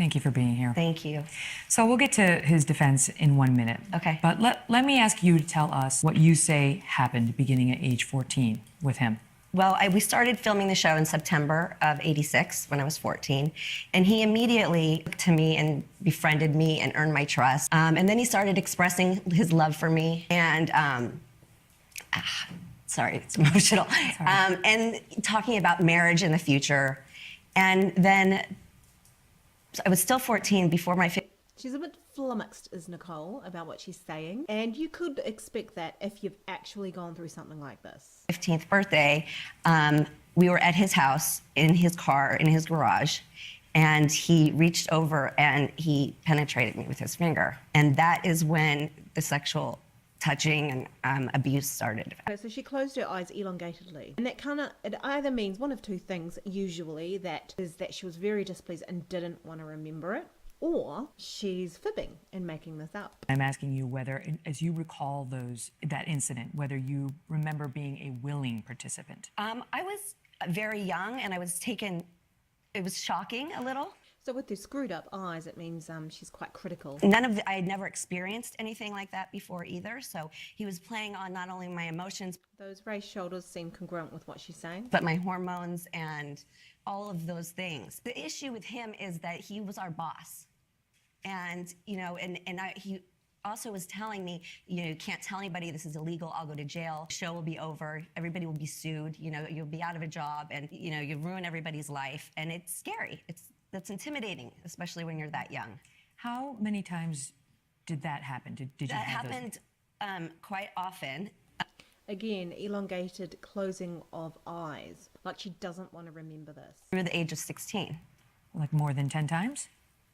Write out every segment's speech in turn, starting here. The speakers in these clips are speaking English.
Thank you for being here. Thank you. So we'll get to his defense in 1 minute. Okay. But let me ask you to tell us what you say happened beginning at age 14 with him. Well, we started filming the show in September of '86 when I was 14, and he immediately looked to me and befriended me and earned my trust. And then he started expressing his love for me, and sorry, it's emotional, and talking about marriage in the future. And then I was still 14 before my. She's a bit flummoxed, is Nicole, about what she's saying. And you could expect that if you've actually gone through something like this. 15th birthday, we were at his house, in his car, in his garage, and he reached over and he penetrated me with his finger. And that is when the sexual touching and abuse started. So she closed her eyes elongatedly. And that it either means one of two things, usually, that is that she was very displeased and didn't want to remember it, or she's fibbing and making this up. I'm asking you whether, as you recall that incident, whether you remember being a willing participant. I was very young, and I was taken. It was shocking a little. So with the screwed up eyes, it means she's quite critical. I had never experienced anything like that before either. So he was playing on not only my emotions. Those raised shoulders seem congruent with what she's saying. But my hormones and all of those things. The issue with him is that he was our boss. And, he also was telling me, you can't tell anybody, this is illegal, I'll go to jail, the show will be over, everybody will be sued, you'll be out of a job, and, you ruin everybody's life. And it's scary. That's intimidating, especially when you're that young. How many times did that happen? Did you that have happened quite often. Again, elongated closing of eyes, like she doesn't want to remember this. Through the age of 16. Like more than 10 times?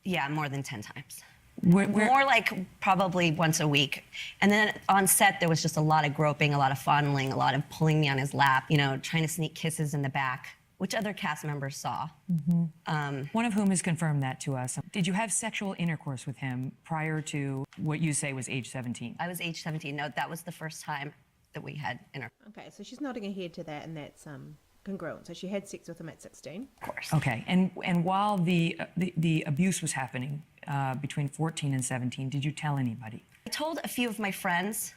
Yeah, more than 10 times. Where? More like probably once a week. And then on set, there was just a lot of groping, a lot of fondling, a lot of pulling me on his lap, trying to sneak kisses in the back, which other cast members saw. Mm-hmm. One of whom has confirmed that to us. Did you have sexual intercourse with him prior to what you say was age 17? I was age 17. No, that was the first time that we had intercourse. Okay, so she's nodding her head to that, and that's congruent. So she had sex with him at 16. Of course. Okay, and while the abuse was happening between 14 and 17, did you tell anybody? I told a few of my friends,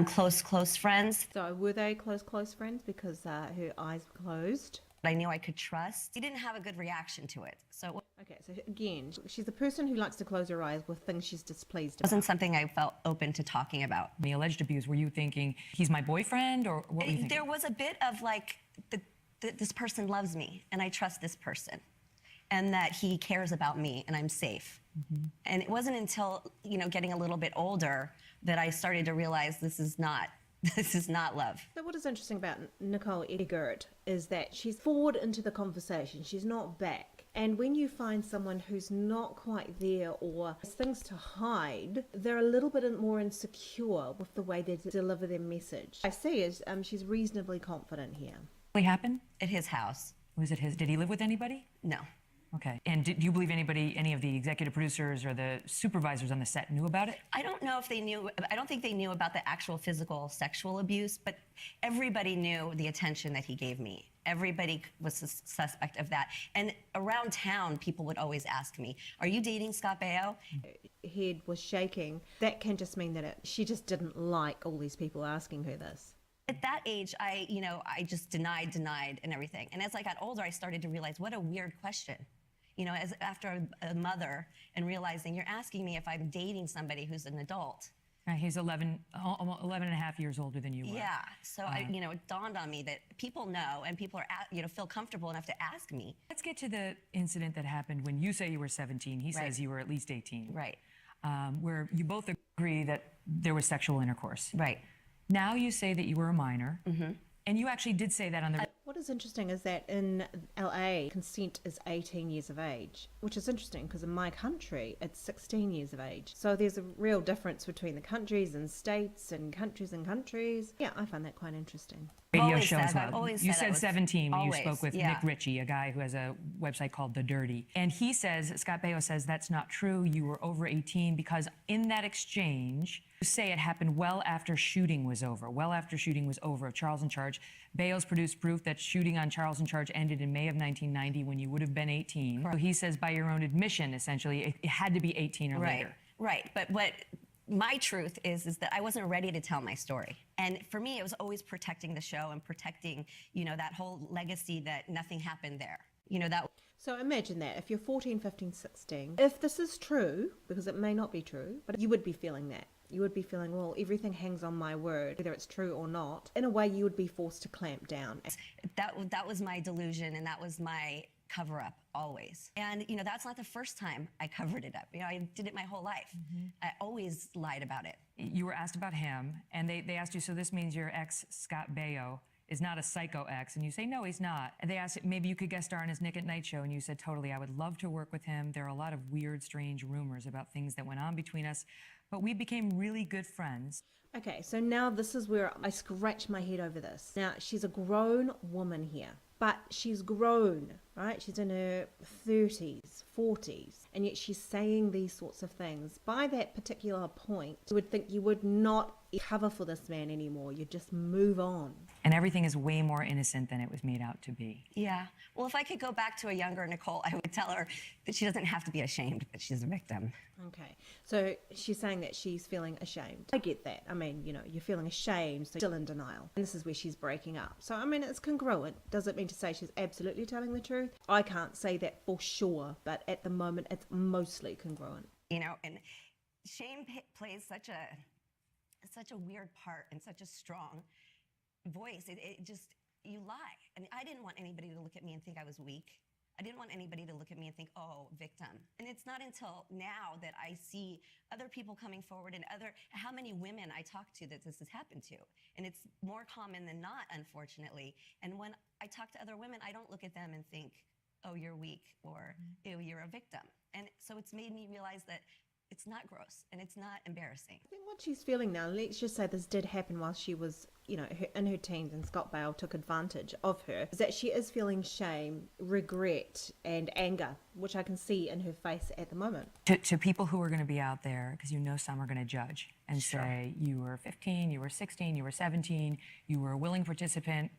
close friends. So were they close friends because her eyes were closed? I knew I could trust. He didn't have a good reaction to it. So okay, so again, she's a person who likes to close her eyes with things she's displeased about. It wasn't something I felt open to talking about. The alleged abuse, were you thinking, he's my boyfriend, or what were you thinking? There was a bit of like, this person loves me, and I trust this person, and that he cares about me, and I'm safe. Mm-hmm. And it wasn't until, getting a little bit older that I started to realize this is not love. So what is interesting about Nicole Eggart is that she's forward into the conversation. She's not back. And when you find someone who's not quite there or has things to hide, they're a little bit more insecure with the way they deliver their message. I see is she's reasonably confident here. What happened? At his house. Was it his? Did he live with anybody? No. Okay. And do you believe any of the executive producers or the supervisors on the set knew about it? I don't know if they knew. I don't think they knew about the actual physical sexual abuse, but everybody knew the attention that he gave me. Everybody was a suspect of that. And around town, people would always ask me, "Are you dating Scott Baio?" Head was shaking. That can just mean that she just didn't like all these people asking her this. At that age, I just denied and everything. And as I got older, I started to realize what a weird question. As after a mother and realizing you're asking me if I'm dating somebody who's an adult. He's 11 and a half years older than you were. Yeah, so it dawned on me that people know and people are, feel comfortable enough to ask me. Let's get to the incident that happened when you say you were 17. He says you were at least 18. Right. Where you both agree that there was sexual intercourse. Right. Now you say that you were a minor. Mm-hmm. And you actually did say that on the... What is interesting is that in LA, consent is 18 years of age, which is interesting because in my country, it's 16 years of age. So there's a real difference between the countries and states and countries and countries. Yeah, I find that quite interesting. radio always show said, as well. I've always You said I said was 17 when always, you spoke with yeah. Nick Ritchie, a guy who has a website called The Dirty. And he says, Scott Baio says, that's not true. You were over 18 because in that exchange, you say it happened well after shooting was over. Well after shooting was over of Charles in Charge. Baio's produced proof that shooting on Charles in Charge ended in May of 1990 when you would have been 18. Correct. So he says by your own admission, essentially, it had to be 18 or later. Right. But what my truth is that I wasn't ready to tell my story. And for me, it was always protecting the show and protecting, that whole legacy that nothing happened there. That. So imagine that if you're 14, 15, 16, if this is true, because it may not be true, but you would be feeling that. You would be feeling, well, everything hangs on my word, whether it's true or not. In a way, you would be forced to clamp down. That was my delusion, and that was my cover up always. And that's not the first time I covered it up. I did it my whole life. I always lied about it. You were asked about him, and they asked you, so this means your ex, Scott Baio, is not a psycho ex, and you say, no, he's not. And they asked, maybe you could guest star on his Nick at Night show, and you said, totally, I would love to work with him. There are a lot of weird, strange rumors about things that went on between us, but we became really good friends. Okay, so now this is where I scratch my head over this. Now, she's a grown woman here, but she's grown, right? She's in her 30s, 40s, and yet she's saying these sorts of things. By that particular point, you would think you would not cover for this man anymore. You'd just move on. And everything is way more innocent than it was made out to be. Yeah. Well, if I could go back to a younger Nicole, I would tell her that she doesn't have to be ashamed that she's a victim. Okay, so she's saying that she's feeling ashamed. I get that. I mean, you're feeling ashamed, so still in denial. And this is where she's breaking up. So, I mean, it's congruent. Does it mean to say she's absolutely telling the truth? I can't say that for sure, but at the moment, it's mostly congruent. And shame plays such a weird part and such a strong voice. It just, you lie. And I didn't want anybody to look at me and think I was weak. I didn't want anybody to look at me and think, oh, victim. And it's not until now that I see other people coming forward and how many women I talk to that this has happened to. And it's more common than not, unfortunately. And when I talk to other women, I don't look at them and think, oh, you're weak, or ew, you're a victim. And so it's made me realize that it's not gross and it's not embarrassing. I think what she's feeling now, let's just say this did happen while she was, in her teens and Scott Baio took advantage of her, is that she is feeling shame, regret, and anger, which I can see in her face at the moment. To people who are going to be out there, because some are going to judge and say, you were 15, you were 16, you were 17, you were a willing participant,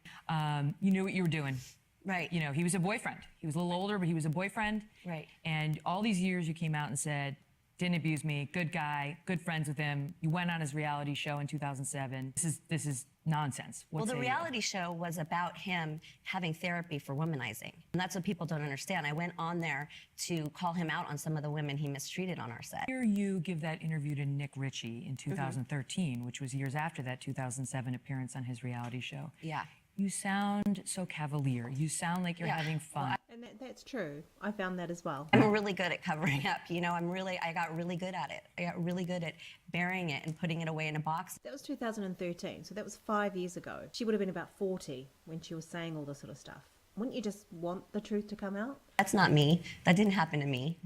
you knew what you were doing. Right. He was a boyfriend. He was a little older, but he was a boyfriend. Right. And all these years you came out and said, didn't abuse me, good guy, good friends with him. You went on his reality show in 2007. This is nonsense. Well, the reality show was about him having therapy for womanizing. And that's what people don't understand. I went on there to call him out on some of the women he mistreated on our set. Here you give that interview to Nick Ritchie in 2013, which was years after that 2007 appearance on his reality show. Yeah. You sound so cavalier. You sound like you're having fun. And that's true. I found that as well. I'm really good at covering up. I got really good at it. I got really good at burying it and putting it away in a box. That was 2013, so that was 5 years ago. She would have been about 40 when she was saying all this sort of stuff. Wouldn't you just want the truth to come out? That's not me. That didn't happen to me.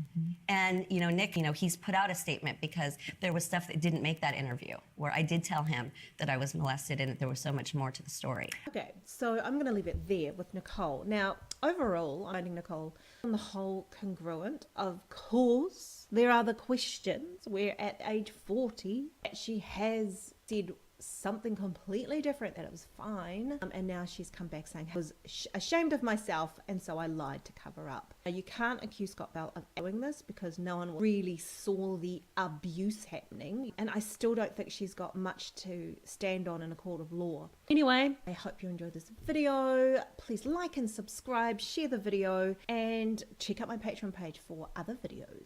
And, Nick, he's put out a statement because there was stuff that didn't make that interview where I did tell him that I was molested and that there was so much more to the story. Okay, so I'm going to leave it there with Nicole. Now, overall, I'm finding Nicole on the whole congruent. Of course, there are the questions where at age 40, she has said something completely different, that it was fine, and now she's come back saying I was ashamed of myself and so I lied to cover up. Now, you can't accuse Scott Baio of doing this because no one really saw the abuse happening, and I still don't think she's got much to stand on in a court of law. Anyway, I hope you enjoyed this video. Please like and subscribe, share the video, and check out my Patreon page for other videos.